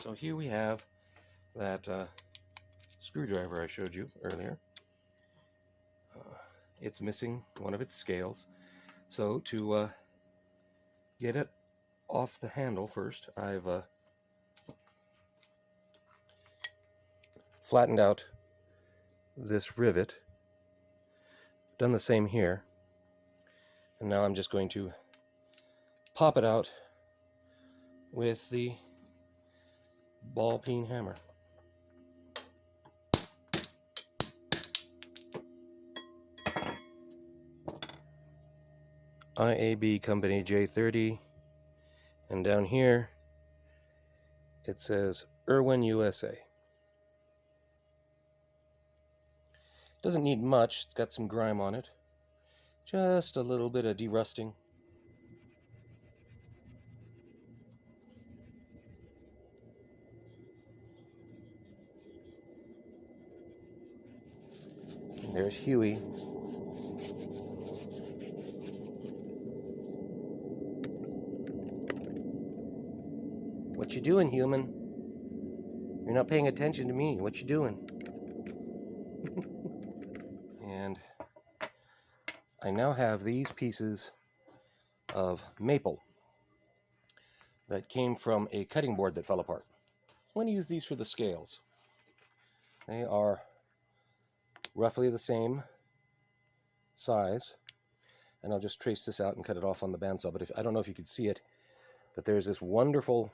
So here we have that screwdriver I showed you earlier. It's missing one of its scales. So to get it off the handle first, I've flattened out this rivet. Done the same here. And now I'm just going to pop it out with the ball peen hammer. IAB Company J30, and down here it says Irwin USA. Doesn't need much, it's got some grime on it, just a little bit of derusting. And there's Huey. What you doing, human? You're not paying attention to me. What you doing? And I now have these pieces of maple that came from a cutting board that fell apart. I'm going to use these for the scales. They are roughly the same size, and I'll just trace this out and cut it off on the bandsaw. But I don't know if you could see it, but there's this wonderful,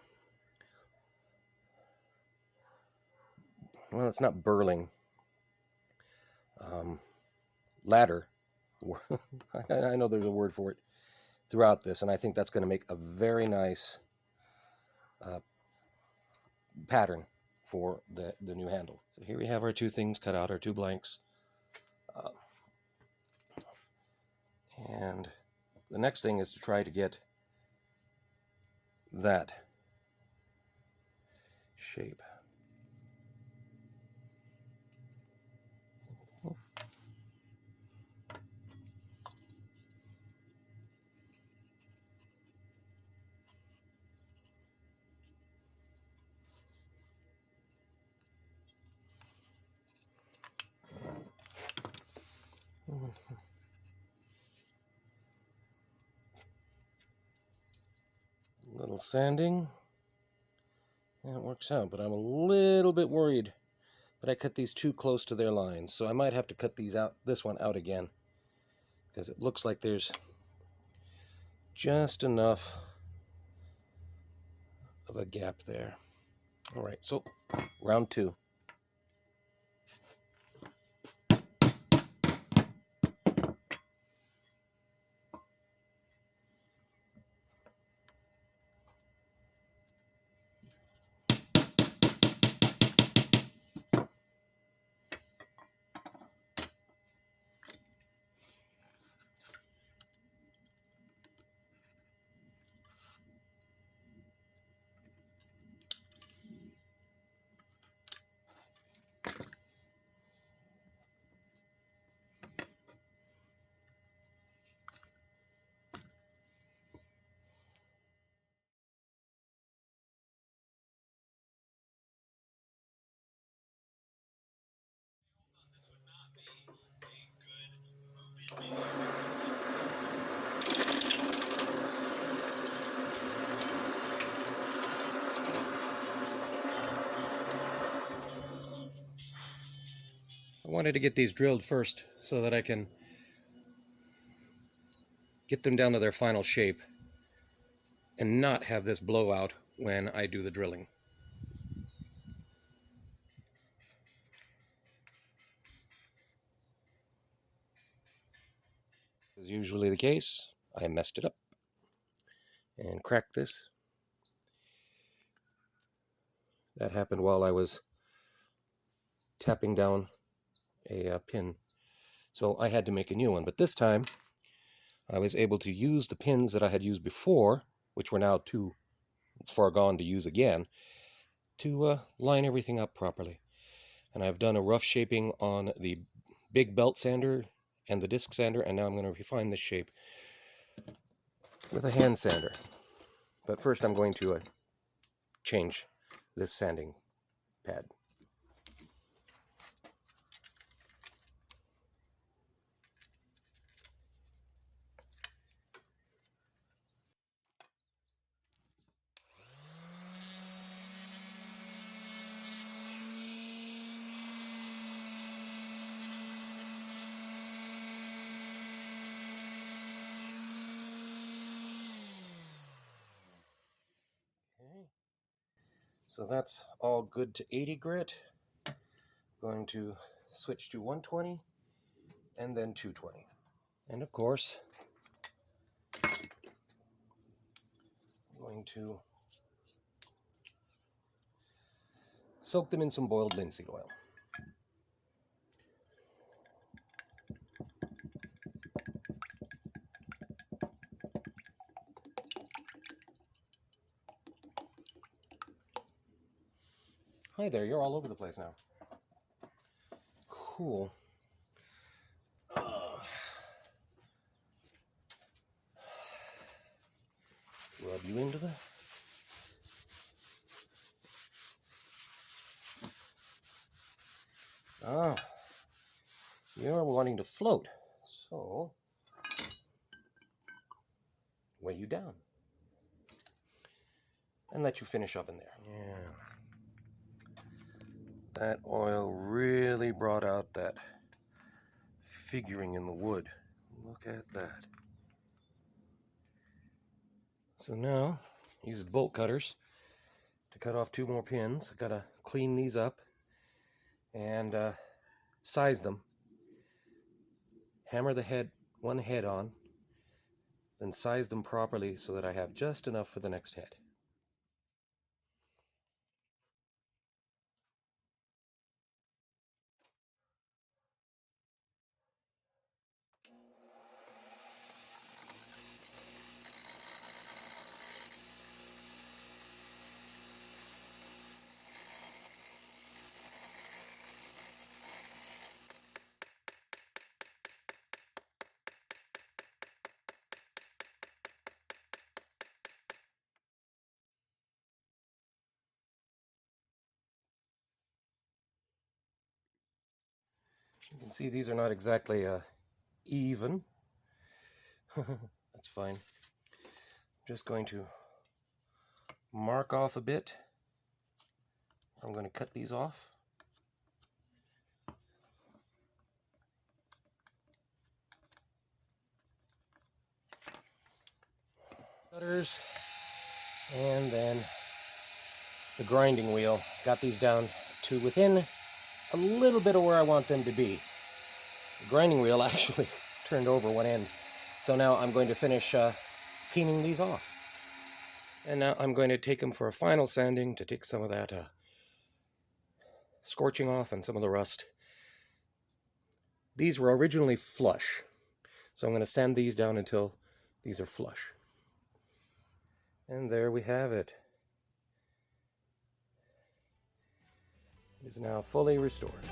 well, it's not burling, ladder. I know there's a word for it throughout this, and I think that's going to make a very nice pattern for the new handle. So here we have our two things cut out, our two blanks. And the next thing is to try to get that shape. Little sanding, and it works out, but I'm a little bit worried that I cut these too close to their lines, so I might have to cut these out, this one out again, because it looks like there's just enough of a gap there. All right, so round two. I wanted to get these drilled first so that I can get them down to their final shape and not have this blowout when I do the drilling. As usually the case, I messed it up and cracked this. That happened while I was tapping down a pin. So I had to make a new one, but this time I was able to use the pins that I had used before, which were now too far gone to use again, to line everything up properly. And I've done a rough shaping on the big belt sander and the disc sander, and now I'm going to refine this shape with a hand sander. But first I'm going to change this sanding pad. Okay. So that's all good to 80 grit. Going to switch to 120 and then 220. And of course, I'm going to soak them in some boiled linseed oil. Hi there, you're all over the place now. Cool. Rub you into the... Ah, you're wanting to float, so weigh you down and let you finish up in there. Yeah. That oil really brought out that figuring in the wood. Look at that. So now, use bolt cutters to cut off 2 more pins. I gotta clean these up and size them. Hammer the one head on, then size them properly so that I have just enough for the next head. You can see these are not exactly even. That's fine. I'm just going to mark off a bit. I'm going to cut these off. Cutters, and then the grinding wheel. Got these down to within a little bit of where I want them to be. The grinding wheel actually turned over one end. So now I'm going to finish peening these off. And now I'm going to take them for a final sanding to take some of that scorching off and some of the rust. These were originally flush, so I'm going to sand these down until these are flush. And there we have it. It is now fully restored.